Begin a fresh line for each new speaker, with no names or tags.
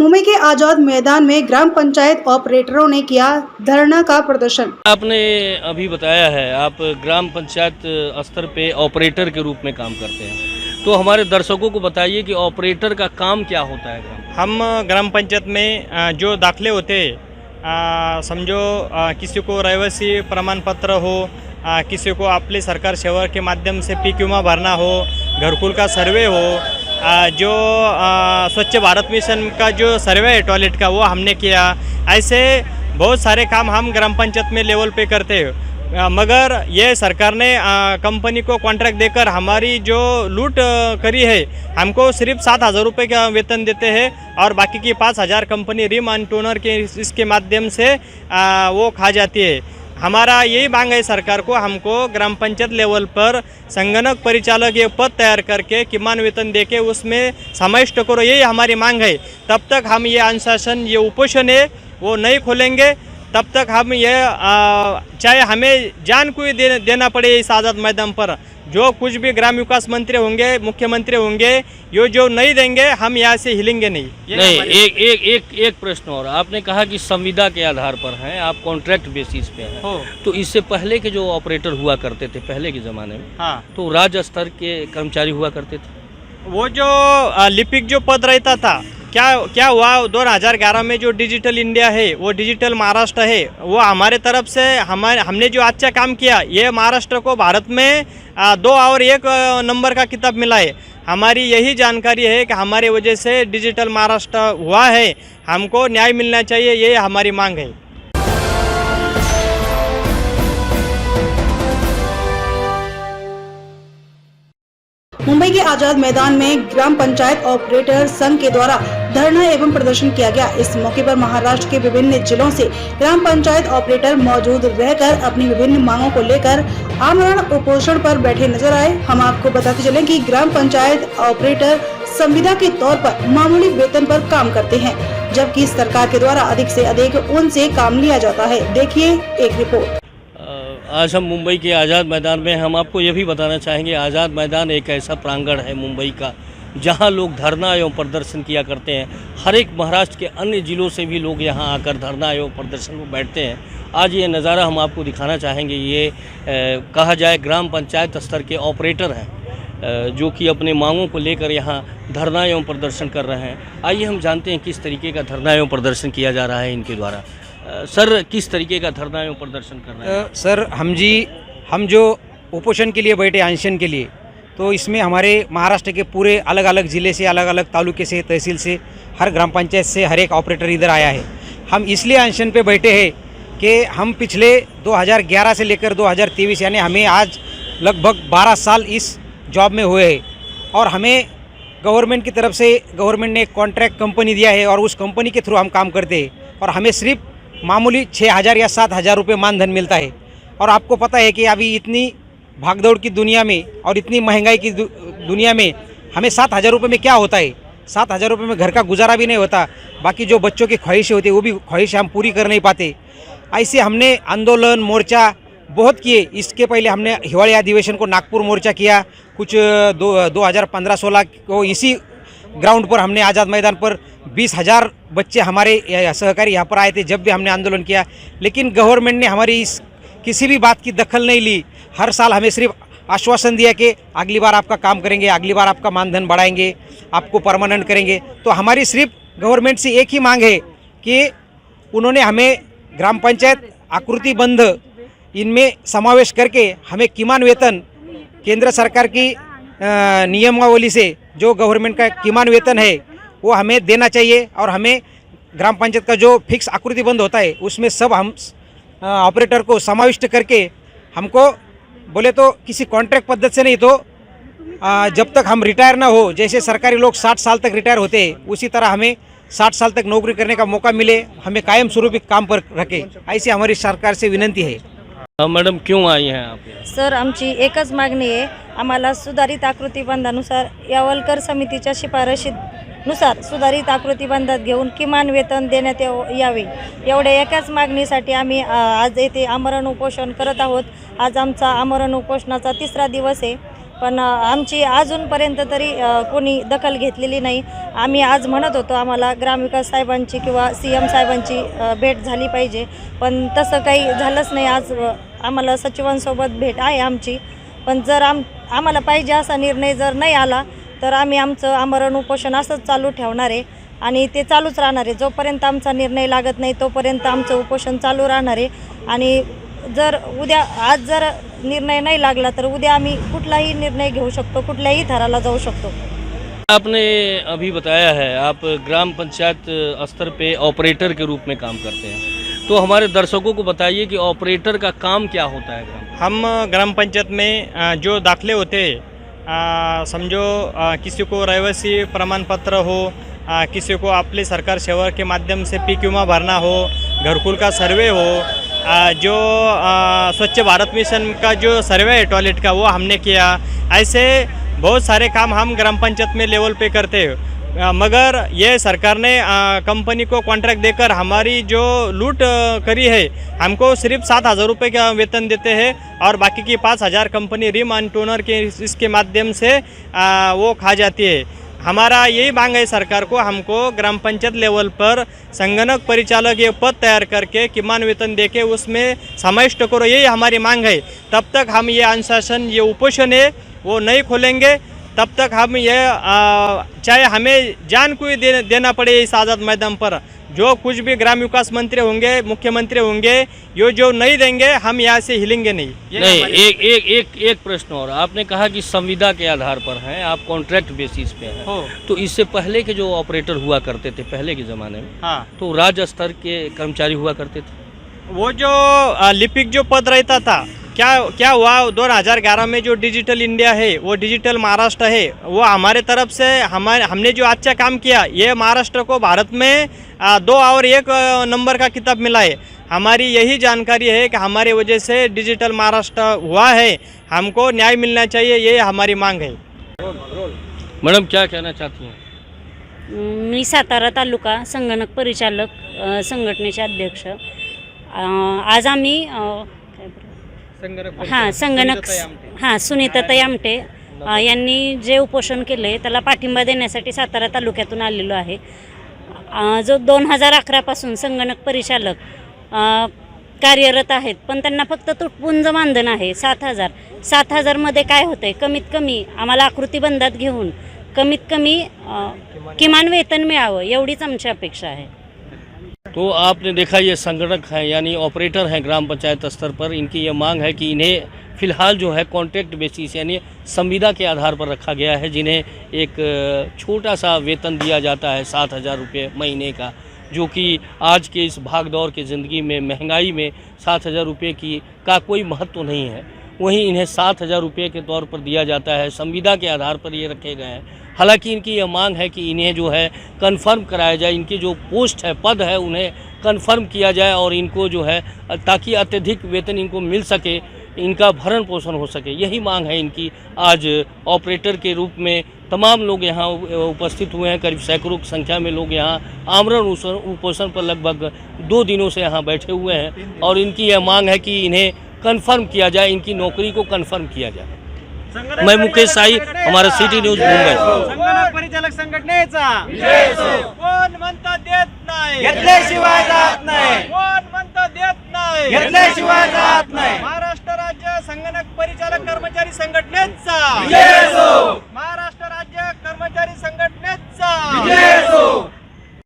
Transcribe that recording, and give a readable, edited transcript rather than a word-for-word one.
मुंबई के आजाद मैदान में ग्राम पंचायत ऑपरेटरों ने किया धरना का प्रदर्शन।
आपने अभी बताया है आप ग्राम पंचायत स्तर पे ऑपरेटर के रूप में काम करते हैं, तो हमारे दर्शकों को बताइए कि ऑपरेटर का काम क्या होता है।
हम ग्राम पंचायत में जो दाखले होते समझो किसी को रहिवासी प्रमाण पत्र हो, किसी को आपले सरकार सेवा के माध्यम से पीक विमा भरना हो, घरकुल का सर्वे हो, जो स्वच्छ भारत मिशन का जो सर्वे है टॉयलेट का वो हमने किया। ऐसे बहुत सारे काम हम ग्राम पंचायत में लेवल पे करते हैं, मगर ये सरकार ने कंपनी को कॉन्ट्रैक्ट देकर हमारी जो लूट करी है, हमको सिर्फ 7,000 रुपये का वेतन देते हैं और बाकी की 5,000 कंपनी रिम एंड टोनर के इसके माध्यम से वो खा जाती है। हमारा यही मांग है सरकार को, हमको ग्राम पंचायत लेवल पर संगणक परिचालक ये पद तैयार करके किमान वेतन देके उसमें समाविष्ट करो, यही हमारी मांग है। तब तक हम ये अनुशासन, ये उपोषण है वो नहीं खोलेंगे, तब तक हम ये चाहे हमें जान को ही देना पड़े इस आज़ाद मैदान पर। जो कुछ भी ग्राम विकास मंत्री होंगे, मुख्यमंत्री होंगे, ये जो नहीं देंगे हम यहाँ से हिलेंगे नहीं।
एक प्रश्न और, आपने कहा कि संविदा के आधार पर हैं, आप कॉन्ट्रैक्ट बेसिस पे हैं, तो इससे पहले के जो ऑपरेटर हुआ करते थे पहले के ज़माने में, हाँ, तो राज्य स्तर के कर्मचारी हुआ करते थे।
वो जो लिपिक जो पद रहता था, क्या हुआ 2011 में जो डिजिटल इंडिया है, वो डिजिटल महाराष्ट्र है, वो हमारे तरफ से हमने जो अच्छा काम किया, ये महाराष्ट्र को भारत में 2 और 1 नंबर का किताब मिला है। हमारी यही जानकारी है कि हमारे वजह से डिजिटल महाराष्ट्र हुआ है, हमको न्याय मिलना चाहिए, ये हमारी मांग है।
मुंबई के आजाद मैदान में ग्राम पंचायत ऑपरेटर संघ के द्वारा धरना एवं प्रदर्शन किया गया। इस मौके पर महाराष्ट्र के विभिन्न जिलों से ग्राम पंचायत ऑपरेटर मौजूद रहकर अपनी विभिन्न मांगों को लेकर आमरण उपोषण पर बैठे नजर आए। हम आपको बताते चलें कि ग्राम पंचायत ऑपरेटर संविदा के तौर पर मामूली वेतन पर काम करते हैं, जबकि सरकार के द्वारा अधिक से अधिक उनसे काम लिया जाता है। देखिए एक रिपोर्ट।
आज हम मुंबई के आज़ाद मैदान में, हम आपको ये भी बताना चाहेंगे, आज़ाद मैदान एक ऐसा प्रांगण है मुंबई का जहां लोग धरना एवं प्रदर्शन किया करते हैं। हर एक महाराष्ट्र के अन्य ज़िलों से भी लोग यहां आकर धरना एवं प्रदर्शन में बैठते हैं। आज ये नज़ारा हम आपको दिखाना चाहेंगे। ये कहा जाए ग्राम पंचायत स्तर के ऑपरेटर हैं जो कि अपने मांगों को लेकर यहाँ धरना एवं प्रदर्शन कर रहे हैं। आइए हम जानते हैं किस तरीके का धरना एवं प्रदर्शन किया जा रहा है इनके द्वारा। सर, किस तरीके का धरना एवं प्रदर्शन कर रहे हैं?
सर, हम जो उपोषण के लिए बैठे अनशन के लिए, तो इसमें हमारे महाराष्ट्र के पूरे अलग अलग ज़िले से, अलग अलग तालुके से, तहसील से, हर ग्राम पंचायत से हर एक ऑपरेटर इधर आया है। हम इसलिए अनशन पे बैठे हैं कि हम पिछले 2011 से लेकर 2023 यानी हमें आज लगभग 12 साल इस जॉब में हुए हैं और हमें गवर्नमेंट की तरफ से गवर्नमेंट ने एक कॉन्ट्रैक्ट कंपनी दिया है और उस कंपनी के थ्रू हम काम करते हैं और हमें सिर्फ मामूली 6,000 या 7,000 रुपये मानधन मिलता है। और आपको पता है कि अभी इतनी भागदौड़ की दुनिया में और इतनी महंगाई की दुनिया में हमें 7,000 रुपये में क्या होता है? 7,000 रुपये में घर का गुजारा भी नहीं होता, बाकी जो बच्चों की ख्वाहिशें होती है वो भी ख्वाहिशें हम पूरी कर नहीं पाते। ऐसे हमने आंदोलन, मोर्चा बहुत किए। इसके पहले हमने हिवाड़ी अधिवेशन को नागपुर मोर्चा किया, कुछ 2015-16 को इसी ग्राउंड पर हमने आज़ाद मैदान पर 20,000 बच्चे हमारे सहकारी यहाँ पर आए थे जब भी हमने आंदोलन किया, लेकिन गवर्नमेंट ने हमारी इस किसी भी बात की दखल नहीं ली। हर साल हमें सिर्फ आश्वासन दिया कि अगली बार आपका काम करेंगे, अगली बार आपका मानधन बढ़ाएंगे, आपको परमानेंट करेंगे। तो हमारी सिर्फ गवर्नमेंट से एक ही मांग है कि उन्होंने हमें ग्राम पंचायत आकृतिबंध इनमें समावेश करके हमें किमान वेतन केंद्र सरकार की नियमावली से जो गवर्नमेंट का किमान वेतन है वो हमें देना चाहिए और हमें ग्राम पंचायत का जो फिक्स आकृतिबंध होता है उसमें सब हम ऑपरेटर को समाविष्ट करके, हमको बोले तो किसी कॉन्ट्रैक्ट पद्धति से नहीं तो जब तक हम रिटायर ना हो, जैसे सरकारी लोग 60 साल तक रिटायर होते हैं उसी तरह हमें 60 साल तक नौकरी करने का मौका मिले, हमें कायम स्वरूपी काम पर रखे, ऐसी हमारी सरकार से विनंती है।
मॅडम, क्यों आई हैं आप?
सर, आमची एकच मागणी आहे, आम्हाला सुधारित आकृतिबंधानुसार यावलकर समितीच्या शिफारशीनुसार सुधारित आकृतिबंधात घेऊन किमान वेतन देण्यात यावे, एवढ्या एकाच मागणीसाठी आम्ही आज येथे आमरण उपोषण करत आहोत। आज आमचा आमरण उपोषणाचा 3रा दिवस आहे। पण आमची अजूनपर्यंत तरी कोणी दखल घेतलेली नाही. आम्ही आज म्हणत होतो आम्हाला ग्रामविकास साहेबांची किंवा CM साहेबांची भेट झाली पाहिजे, पण तसं काही झालंच नाही. आज आम्हाला सचिवांसोबत भेट आहे आमची, पण जर आम्हाला पाहिजे असा निर्णय जर नाही आला तर आम्ही आमचं आमरण उपोषण असंच चालू ठेवणार आहे आणि ते चालूच राहणार आहे. जोपर्यंत आमचा निर्णय लागत नाही तोपर्यंत आमचं उपोषण चालू राहणार आहे. आणि जर आज जर निर्णय नाही लागला तर उद्या आम्ही कुठलाही निर्णय घेऊ शकतो, कुठल्याही थराला जाऊ शकतो.
आपने अभी बताया है आप ग्राम पंचायत स्तर पे ऑपरेटर के रूप में काम करते हैं, तो हमारे दर्शकों को बताइए कि ऑपरेटर का काम क्या होता है।
हम ग्राम पंचायत में जो दाखले होते समझो किसी को रहिवासी प्रमाण पत्र हो, किसी को अपने सरकार सेवा के माध्यम से पीक विमा भरना हो, घरकुल का सर्वे हो, जो स्वच्छ भारत मिशन का जो सर्वे है टॉयलेट का वो हमने किया। ऐसे बहुत सारे काम हम ग्राम पंचायत में लेवल पे करते हैं। मगर ये सरकार ने कंपनी को कॉन्ट्रैक्ट देकर हमारी जो लूट करी है, हमको सिर्फ 7,000 रुपये का वेतन देते हैं और बाकी की 5,000 कंपनी रिम एंड टोनर के इसके माध्यम से वो खा जाती है। हमारा यही मांग है सरकार को, हमको ग्राम पंचायत लेवल पर संगणक परिचालक ये पद तैयार करके किमान वेतन देके उसमें समाविष्ट करो, यही हमारी मांग है। तब तक हम ये अनुशासन, ये उपोषण है वो नहीं खोलेंगे, तब तक हम ये चाहे हमें जान को ही देना पड़े इस आज़ाद मैदान पर। जो कुछ भी ग्राम विकास मंत्री होंगे, मुख्यमंत्री होंगे, ये जो नहीं देंगे हम यहाँ से हिलेंगे नहीं।
एक प्रश्न और, आपने कहा कि संविदा के आधार पर हैं, आप कॉन्ट्रैक्ट बेसिस पे हैं, तो इससे पहले के जो ऑपरेटर हुआ करते थे पहले के ज़माने में, हाँ, तो राज्य स्तर के कर्मचारी हुआ करते थे।
वो जो लिपिक जो पद रहता था, क्या हुआ 2011 में जो डिजिटल इंडिया है, वो डिजिटल महाराष्ट्र है, वो हमारे तरफ से हमने जो अच्छा काम किया, ये महाराष्ट्र को भारत में 2 और 1 नंबर का किताब मिला है। हमारी यही जानकारी है कि हमारी वजह से डिजिटल महाराष्ट्र हुआ है, हमको न्याय मिलना चाहिए, ये हमारी मांग है।
मैडम क्या कहना चाहती हैं?
मी सातारा तालुका संगणक परिचालक संघटनेचे अध्यक्ष। आज आम्ही सुनीताताई आमटे यांनी जे उपोषण केले त्याला पाठिंबा देण्यासाठी सातारा तालुक्यातून आलेलो आहे। जो 2011 पासून संगणक परिचालक कार्यरत आहेत, पण त्यांना फक्त तुटपुंज मानधन आहे 7,000 मध्ये काय होतंय, कमीत कमी आम्हाला आकृतीबंधात घेऊन कमीत कमी किमान वेतन मिळावं एवढीच आमची अपेक्षा आहे।
तो आपने देखा ये संगणक है यानी ऑपरेटर हैं ग्राम पंचायत स्तर पर, इनकी ये मांग है कि इन्हें फ़िलहाल जो है कॉन्ट्रैक्ट बेसिस यानी संविदा के आधार पर रखा गया है, जिन्हें एक छोटा सा वेतन दिया जाता है 7,000 रुपये महीने का, जो कि आज के इस भागदौड़ के ज़िंदगी में महंगाई में 7,000 रुपये का कोई महत्व नहीं है। वहीं इन्हें 7,000 रुपये के तौर पर दिया जाता है, संविदा के आधार पर ये रखे गए हैं। हालांकि इनकी यह मांग है कि इन्हें जो है कन्फर्म कराया जाए, इनकी जो पोस्ट है, पद है, उन्हें कन्फर्म किया जाए और इनको जो है ताकि अत्यधिक वेतन इनको मिल सके, इनका भरण पोषण हो सके, यही मांग है इनकी। आज ऑपरेटर के रूप में तमाम लोग यहाँ उपस्थित हुए हैं, करीब सैकड़ों की संख्या में लोग यहाँ आमरण उपोषण पर लगभग 2 दिनों से यहाँ बैठे हुए हैं और इनकी यह मांग है कि इन्हें कन्फर्म किया जाए, इनकी नौकरी को कन्फर्म किया जाए। मैं मुकेश साई, हमारा सिटी न्यूज़ मुंबई।
संगणक परिचालक संघटनेचा